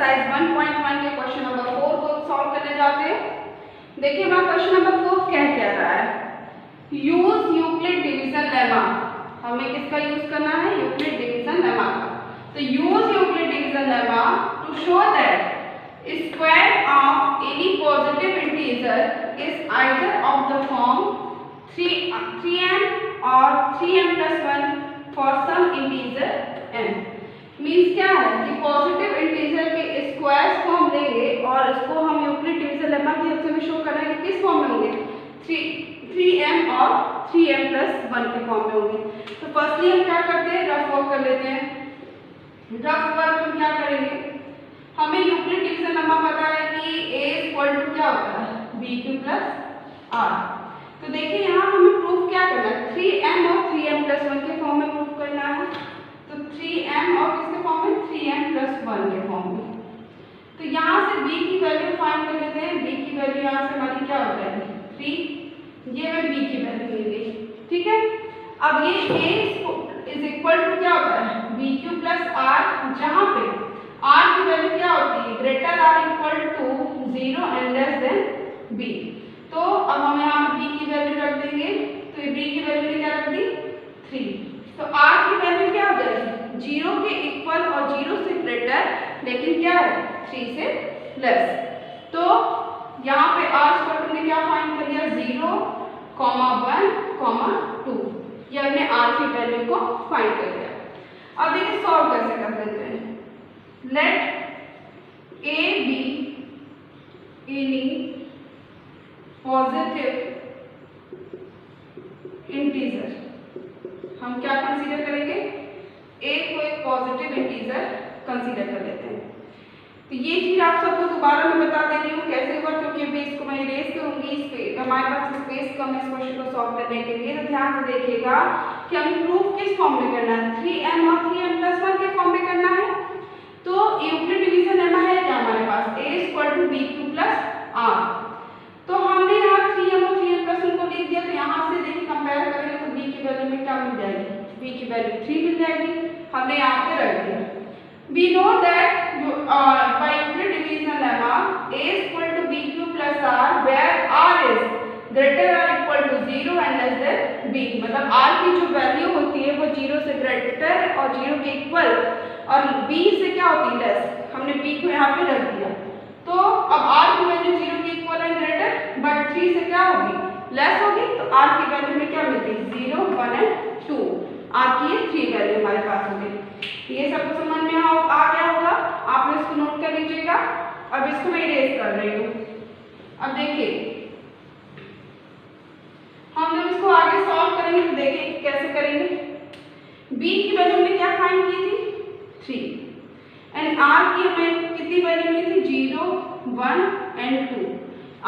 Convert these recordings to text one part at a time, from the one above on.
Exercise 1.1 के question number 4 को solve करने जाते हैं। देखिए हमारा क्वेश्चन नंबर 4 क्या कह रहा है, यूज यूक्लिड डिवीजन लेमा। हमें किसका यूज करना है, यूक्लिड डिवीजन लेमा का। तो use Euclid division lemma to show that square of any positive integer is either of the form 3m और 3m+1 for some integer m। Means क्या है कि पॉजिटिव इंटीजर के स्क्वायर्स को हम लेंगे और इसको हम यूक्लिड डिवीजन लेमा की हेल्प से भी शो करना है कि किस फॉर्म में होंगे, 3m और 3m+1 के फॉर्म में होंगे। तो फर्स्टली हम क्या करते हैं, रफ वर्क कर लेते हैं। रफ वर्क हम क्या करेंगे, हमें यूक्लिड डिवीजन लेमा पता है कि a = क्या होता है, bq + r। तो देखिए यहाँ हमें प्रूफ क्या करना है, 3m और 3m+1 के फॉर्म में प्रूफ करना है। तो 3m और किसके फॉर्म में, 3m+1 के फॉर्म में। तो यहाँ से b की वैल्यू फाइंड कर लेते हैं। b की वैल्यू यहाँ से हमारी क्या हो जाएगी, 3। ये मैं b की वैल्यू ले ली, ठीक है। अब ये a = क्या होता है, bq + r, जहाँ पे r की वैल्यू क्या होती है, greater r = 0 and less than b। तो अब हम यहाँ b की वैल्यू रख देंगे। तो b की वैल्यू क्या रख दी, 3। तो r की वैल्यू क्या हो जाएगी, 0 के इक्वल और 0 से ग्रेटर, लेकिन क्या है 3 से लेस। तो यहाँ पे r ने क्या फाइंड कर लिया, 0, 1, 2। ये हमने r की वैल्यू को फाइंड कर लिया। अब देखिए सॉल्व कैसे कर लेते हैं। Let a be any positive integer. हम क्या कंसीडर करेंगे, a को एक पॉजिटिव इंटीजर कंसीडर कर लेते हैं। तो ये चीज आप सबको दोबारा मैं बता दे रही हूँ कैसे हुआ, क्योंकि अभी इसको मैं इरेज करूंगी। इस पे हमारे पास स्पेस कम है इस क्वेश्चन को सॉल्व करने के लिए। तो ध्यान से देखिएगा कि हम प्रूफ किस फॉर्म में करना है, 3m और 3m+1 के फॉर्म में करना है। तो यूक्लिड डिवीजन लेमा है क्या हमारे पास, a = bq + r। तो हमने यहाँ 3m और 3m+1 को लिख दिया। तो यहाँ से देखिए कंपेयर करेंगे तो b की वैल्यू में क्या मिल जाएगी, b की वैल्यू 3 मिल जाएगी। हमने यहाँ पे रख दिया। We know that by Euclid division lemma a = bq + r, where r is greater or equal to 0 and less than b। मतलब r की जो वैल्यू होती है वो 0 से ग्रेटर और 0 के इक्वल और b से क्या होती है, लेस। हमने b को यहाँ पे रख दिया। तो अब r की वैल्यू 0 के इक्वल एंड ग्रेटर, बट 3 से क्या होगी, लेस होगी। तो r की वैल्यू में क्या मिलती है, 0, 1 and 2। r की ये 3 वैल्यू हमारे पास होगी। ये सबको समझ में आ गया होगा, आप लोग इसको नोट कर लीजिएगा। अब इसको मैं इरेज कर रही हूँ। अब देखिए हम जब इसको आगे सॉल्व करेंगे तो देखिए कैसे करेंगे। b की वैल्यू हमने क्या फाइंड की थी, 3 एंड r की हमें कितनी वैल्यू मिली थी, 0, 1 and 2।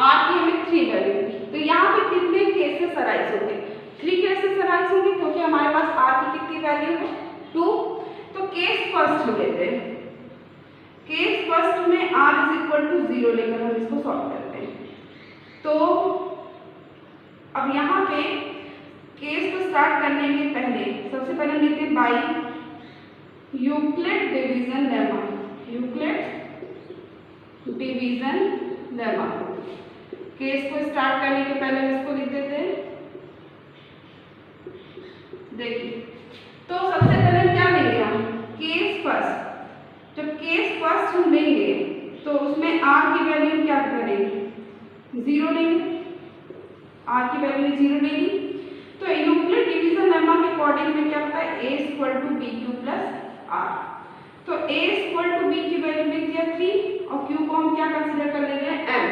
r की हमें 3 वैल्यू मिली। तो यहाँ पे कितने केसेस अराइज होंगे, 3 केसेस अराइज होंगे, क्योंकि हमारे पास r की कितनी वैल्यू है, 2। तो केस फर्स्ट लेते हैं। केस फर्स्ट में r = 0 लेकर हम इसको सॉल्व करते हैं। तो अब यहाँ पे केस को स्टार्ट करने के पहले सबसे पहले हम लिखते हैं by Euclid division lemma. Euclid division lemma. Case को स्टार्ट करने के पहले हम इसको लिख देते हैं। देखिए तो सबसे पहले हम क्या लेंगे, हम केस फर्स्ट। जब केस फर्स्ट हम लेंगे तो उसमें r की वैल्यू क्या करेंगे, 0 लेंगे। r की वैल्यू 0 लेंगे। तो यूक्लिड डिवीजन लेमा के अकॉर्डिंग में क्या होता है, a = bq + r। तो a = b की वैल्यू लिख दिया 3 और q को हम क्या कंसीडर कर ले रहे हैं, m।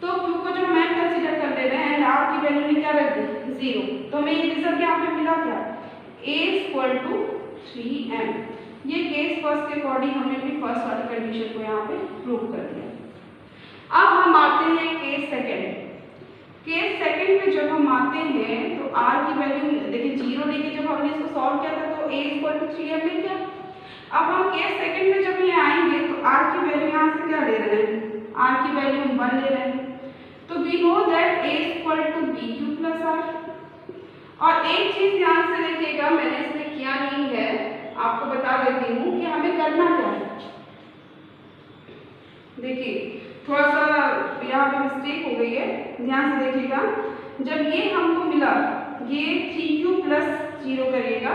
तो q को जब m कंसीडर कर ले रहे हैं एंड r की वैल्यू में क्या रख दी, 0। तो हमें ये रिजल्ट यहाँ पे मिला क्या, a = 3m। ये केस फर्स्ट के अकॉर्डिंग हमने अपनी फर्स्ट वाली कंडीशन को यहाँ पे प्रूव कर दिया। अब हम आते हैं केस सेकंड। केस सेकंड पे जब हम आते हैं तो r की वैल्यू देखिए 0 लेके जब हमने इसको सॉल्व किया था तो a = 3m ले गया। अब हम केस सेकंड में जब ये आएंगे तो r की वैल्यू यहाँ से क्या ले रहे हैं, r की वैल्यू हम 1 ले रहे हैं। तो we know that a = bq + r। और एक चीज ध्यान से देखिएगा, मैंने इसमें किया नहीं है, आपको बता देती हूँ कि हमें करना क्या है। देखिए थोड़ा सा यहाँ पे मिस्टेक हो गई है, ध्यान से देखिएगा। जब ये हमको मिला, ये 3q प्लस 0 करिएगा,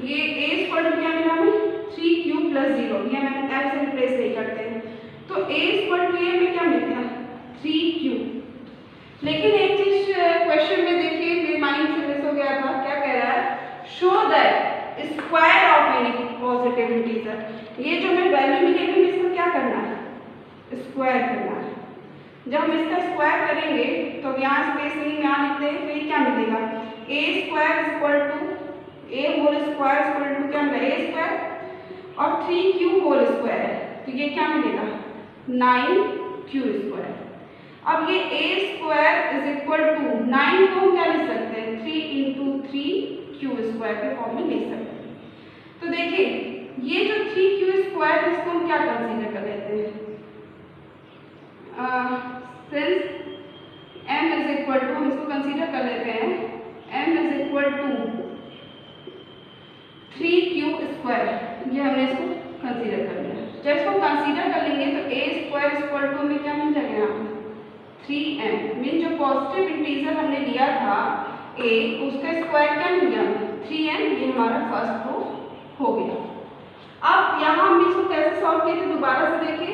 ये a स्क्वायर क्या मिला हमें 3q प्लस 0, ये हम f से रिप्लेस नहीं करते हैं, तो a स्क्वायर टू ये हमें क्या मिल गया 3q। लेकिन एक चीज क्वेश्चन में देखिए मेरे माइंड से मिस हो गया था, क्या कह रहा है, show that square of any positive integer. ये जो हमें वैल्यू मिलेगी इसको क्या करना है, स्क्वायर करना है। जब हम इसका स्क्वायर करेंगे तो यहाँ स्पेसिंग यहाँ लिखते हैं, तो ये क्या मिलेगा a square equal to a whole square equal to क्या मिलेगा a स्क्वायर और 3q होल स्क्वायर है, तो ये क्या मिलेगा 9q स्क्वायर। अब ये a square is equal to 9 को हम क्या लिख सकते हैं 3 इंटू 3q स्क्वायर के फॉर्म में लिख सकते हैं। तो देखिए ये जो 3q स्क्वायर इसको हम क्या कंसीडर कर लेते हैं, since m is equal to, हम इसको कंसीडर कर लेते हैं m is equal to 3q square, ये हमने इसको कंसीडर कर लिया। जब इसको कंसीडर कर लेंगे तो a स्क्वायर इक्वल टू में क्या मिल जाएगा यहाँ पे 3m, मीन जो पॉजिटिव इंटीजर हमने लिया था a उसका स्क्वायर क्या मिल गया 3m, ये हमारा फर्स्ट रो हो गया। अब यहाँ हम इसको कैसे सॉल्व किए थे, दोबारा से देखिए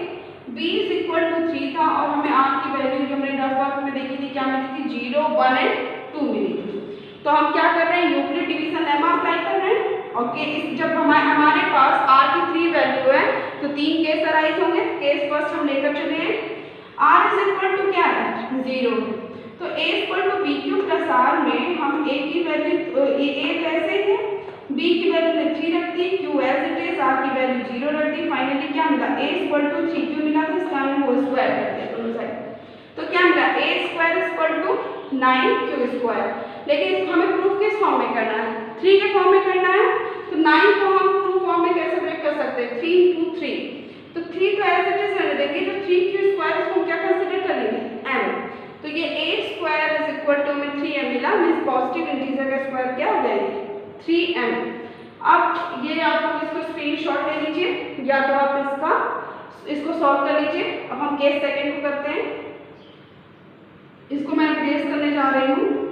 b इज इक्वल टू 3 था और हमें r की वैल्यू जो हमने रफ वर्क में देखी थी क्या मिली थी 0, 1 एंड 2 मिली थी। तो हम क्या कर रहे हैं यूक्लिड डिवीजन लेमा अप्लाई कर रहे हैं। ओके, जब हमारे पास r की 3 वैल्यू है तो 3 केस अराइज होंगे। केस फर्स्ट हम लेकर चले हैं, r इज इक्वल टू क्या है 0, तो a equal to b q plus r में हम a की वैल्यू a कैसे है b की वैल्यू ने 3 रख दी, q as it is, r की वैल्यू 0 रख दी, फाइनली क्या मिला a इक्वल टू 3q मिला, तो इसका हम होल स्क्वायर करते हैं दोनों साइड, तो क्या मिला a square equal to 9q square. लेकिन हमें प्रूफ किस फॉर्म में करना है 3 के फॉर्म में करना है, तो 9 को हम 2 फॉर्म में कैसे ब्रेक कर सकते हैं 3 इंटू 3, तो 3 तो एज इट इज रहने देंगे, तो 3q स्क्वायर इसको क्या कंसीडर करेंगे m, तो ये a square is equal to में 3m मिला, मींस पॉजिटिव इंटीजर का स्क्वायर क्या हो जाएगा 3m। अब ये आप लोग इसको स्क्रीनशॉट ले लीजिए या तो आप इसको सॉल्व कर लीजिए। अब हम केस सेकंड को करते हैं, इसको मैं रिप्लेस करने जा रही हूँ।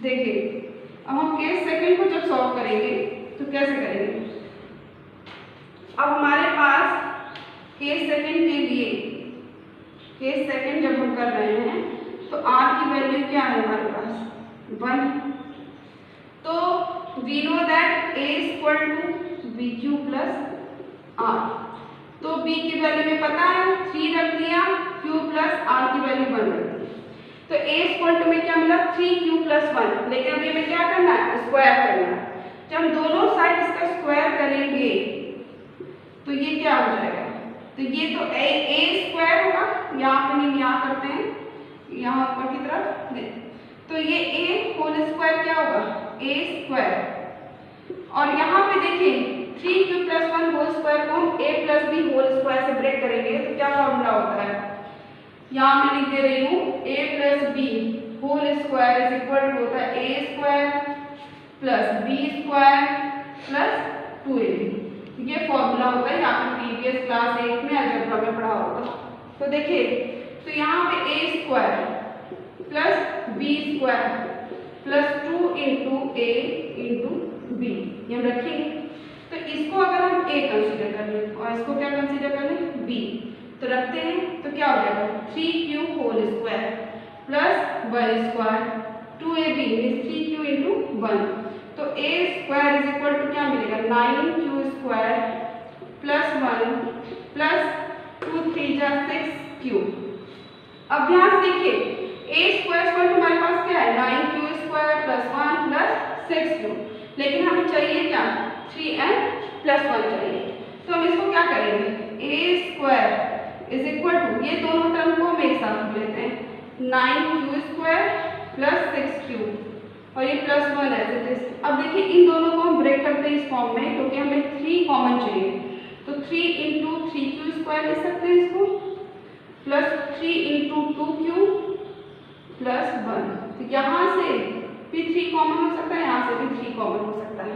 देखिए अब हम केस सेकंड को जब सॉल्व करेंगे तो कैसे करेंगे, अब हमारे पास केस सेकंड के लिए, केस सेकंड जब हम कर रहे हैं तो r की वैल्यू क्या है हमारे पास 1, तो we know that a equal to b q plus r, तो b की वैल्यू में पता है 3 रख दिया, q प्लस r की वैल्यू 1 रख दी, तो a इक्वल टू में क्या मिला 3q प्लस 1, लेकिन अब ये में क्या करना है स्क्वायर करना है। जब हम दोनों साइड इसका स्क्वायर करेंगे तो ये क्या हो जाएगा, तो ये तो a स्क्वायर होगा, यहाँ पे नहीं यहाँ करते हैं, यहाँ ऊपर की तरफ, तो ये a होल स्क्वायर क्या होगा a स्क्वायर, और यहाँ पे देखिए 3q प्लस 1 होल स्क्वायर को हम a plus b whole square से ब्रेक करेंगे तो क्या फॉर्मूला होता है, यहाँ मैं लिख दे रही हूँ a plus b whole square is equal to होता है a square plus b square plus 2ab, ये फॉर्मूला होता है, यहाँ पे प्रीवियस क्लास 8 में अलजेब्रा में पढ़ा होगा। तो देखिए तो यहाँ पे a square plus b square plus 2 into a into b ये हम रखेंगे, तो इसको अगर हम a कंसीडर कर लें और इसको क्या कंसीडर कर लें b, तो रखते हैं तो क्या हो जाएगा 3q whole square plus 1 square 2ab means 3q into 1, तो a square is equal to क्या मिलेगा 9q स्क्वायर प्लस 1 प्लस 2 3 जा 6q। अब ध्यान से देखिए a स्क्वायर इक्वल टू हमारे पास क्या है 9q square plus 1 plus 6q, लेकिन हमें चाहिए क्या 3m प्लस 1 चाहिए, तो हम इसको क्या करेंगे a square is equal to, ये दोनों टर्म को हम एक साथ लेते हैं 9q स्क्वायर प्लस 6q और ये प्लस 1 एज इट इज। अब देखिए इन दोनों को हम ब्रेक करते हैं इस फॉर्म में, क्योंकि हमें 3 कॉमन चाहिए, तो 3 इंटू 3q स्क्वायर ले सकते हैं इसको, प्लस 3 इंटू 2q प्लस 1, तो यहाँ से भी 3 कॉमन हो सकता है, यहाँ से भी 3 कॉमन हो सकता है,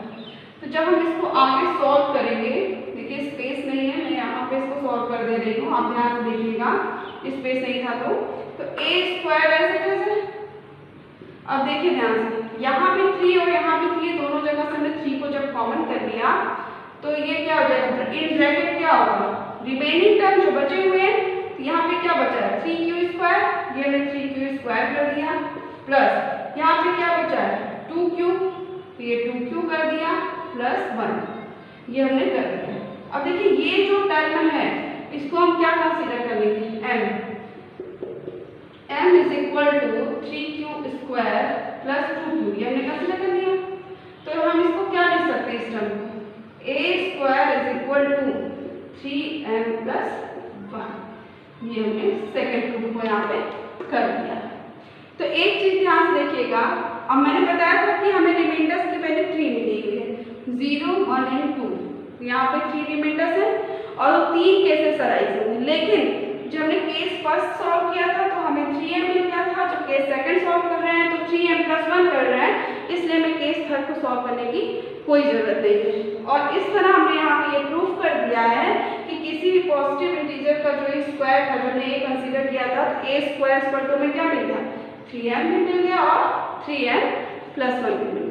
तो जब हम इसको आगे सॉल्व करेंगे, देखिए स्पेस नहीं है, मैं यहाँ पे इसको सॉल्व कर दे रही हूँ, आप ध्यान से देखिएगा, स्पेस नहीं था तो a स्क्वायर ऐसे कैसे। अब देखिए ध्यान से, यहाँ पे 3 और यहाँ पे 3, दोनों जगह से हमने 3 को जब कॉमन कर लिया तो ये क्या हो जाएगा, इन ब्रैकेट क्या होगा, रिमेनिंग टर्म जो बचे हुए हैं, तो यहाँ पे क्या बचा है 3q स्क्वायर, ये हमने 3q स्क्वायर कर दिया, प्लस यहाँ पे क्या बचा है 2q, तो ये 2q कर दिया, प्लस 1, ये हमने कर दिया। अब देखिए ये जो टर्म है इसको हम क्या कंसीडर कर लेंगे, m is equal to 3q square plus 2q, ये हमने कंसीडर कर लिया। तो हम इसको क्या लिख सकते हैं इस टर्म को, a square is equal to 3m plus 1, ये हमने सेकेंड टर्म को यहाँ पे कर दिया। तो एक चीज ध्यान से देखिएगा, अब मैंने बताया था कि हमें रिमाइंडर्स की वैल्यू 3 मिली हुई है, 0, 1 एंड 2, तो यहाँ पे 3 रिमाइंडर्स हैं और 3 केसेस अराइज होंगे। लेकिन जब हमने केस फर्स्ट सॉल्व किया था तो हमें 3m मिल गया था, जब केस सेकंड सॉल्व कर रहे हैं तो 3m प्लस 1 कर रहे हैं, इसलिए हमें केस थर्ड को सॉल्व करने की कोई जरूरत नहीं है। और इस तरह हमने यहाँ पे ये प्रूफ कर दिया है कि किसी भी पॉजिटिव इंटीजर का जो स्क्वायर था, जो हमने ये कंसीडर किया था, तो a स्क्वायर इक्वल टू में क्या मिल गया, 3m भी मिल गया और 3m प्लस 1 भी मिल गया।